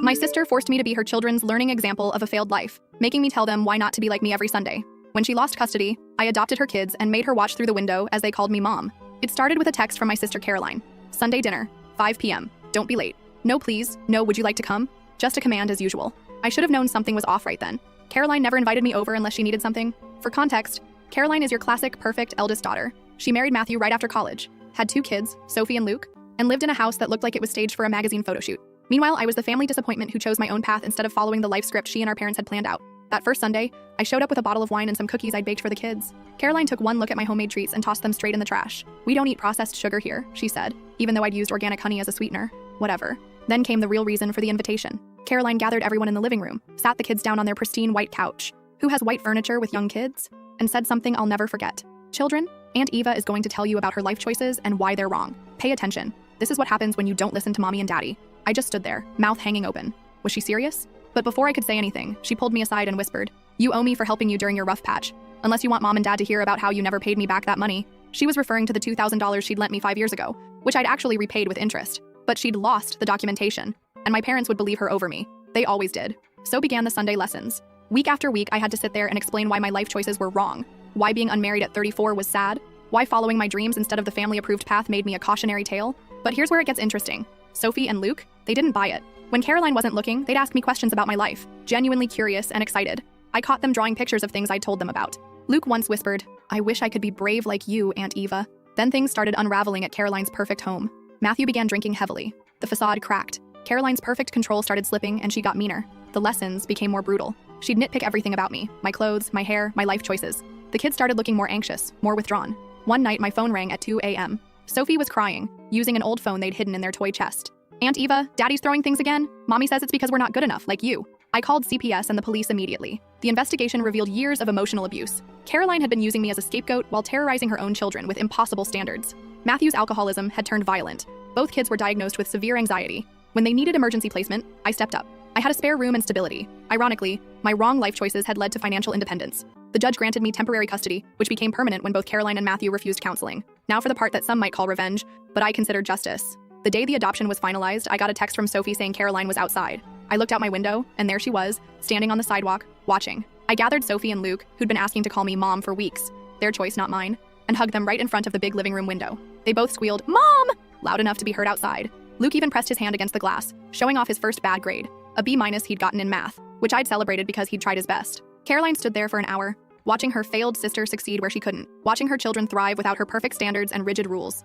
My sister forced me to be her children's learning example of a failed life, making me tell them why not to be like me every Sunday. When she lost custody, I adopted her kids and made her watch through the window as they called me mom. It started with a text from my sister Caroline. Sunday dinner, 5 p.m. Don't be late. No, please. No, would you like to come? Just a command as usual. I should have known something was off right then. Caroline never invited me over unless she needed something. For context, Caroline is your classic perfect eldest daughter. She married Matthew right after college, had 2 kids, Sophie and Luke, and lived in a house that looked like it was staged for a magazine photo shoot. Meanwhile, I was the family disappointment who chose my own path instead of following the life script she and our parents had planned out. That first Sunday, I showed up with a bottle of wine and some cookies I'd baked for the kids. Caroline took one look at my homemade treats and tossed them straight in the trash. "We don't eat processed sugar here," she said, even though I'd used organic honey as a sweetener. Whatever. Then came the real reason for the invitation. Caroline gathered everyone in the living room, sat the kids down on their pristine white couch, who has white furniture with young kids, and said something I'll never forget. "Children, Aunt Eva is going to tell you about her life choices and why they're wrong. Pay attention. This is what happens when you don't listen to mommy and daddy." I just stood there, mouth hanging open. Was she serious? But before I could say anything, she pulled me aside and whispered, "You owe me for helping you during your rough patch. Unless you want mom and dad to hear about how you never paid me back that money." She was referring to the $2,000 she'd lent me 5 years ago, which I'd actually repaid with interest. But she'd lost the documentation, and my parents would believe her over me. They always did. So began the Sunday lessons. Week after week, I had to sit there and explain why my life choices were wrong, why being unmarried at 34 was sad, why following my dreams instead of the family-approved path made me a cautionary tale. But here's where it gets interesting. Sophie and Luke, they didn't buy it. When Caroline wasn't looking, they'd ask me questions about my life, genuinely curious and excited. I caught them drawing pictures of things I'd told them about. Luke once whispered, "I wish I could be brave like you, Aunt Eva." Then things started unraveling at Caroline's perfect home. Matthew began drinking heavily. The facade cracked. Caroline's perfect control started slipping, and she got meaner. The lessons became more brutal. She'd nitpick everything about me, my clothes, my hair, my life choices. The kids started looking more anxious, more withdrawn. One night, my phone rang at 2 a.m. Sophie was crying, using an old phone they'd hidden in their toy chest. "Aunt Eva, Daddy's throwing things again. Mommy says it's because we're not good enough, like you." I called CPS and the police immediately. The investigation revealed years of emotional abuse. Caroline had been using me as a scapegoat while terrorizing her own children with impossible standards. Matthew's alcoholism had turned violent. Both kids were diagnosed with severe anxiety. When they needed emergency placement, I stepped up. I had a spare room and stability. Ironically, my wrong life choices had led to financial independence. The judge granted me temporary custody, which became permanent when both Caroline and Matthew refused counseling. Now for the part that some might call revenge, but I consider justice. The day the adoption was finalized, I got a text from Sophie saying Caroline was outside. I looked out my window, and there she was, standing on the sidewalk, watching. I gathered Sophie and Luke, who'd been asking to call me Mom for weeks, their choice, not mine, and hugged them right in front of the big living room window. They both squealed, "Mom!" loud enough to be heard outside. Luke even pressed his hand against the glass, showing off his first bad grade, a B- he'd gotten in math, which I'd celebrated because he'd tried his best. Caroline stood there for an hour, watching her failed sister succeed where she couldn't, watching her children thrive without her perfect standards and rigid rules.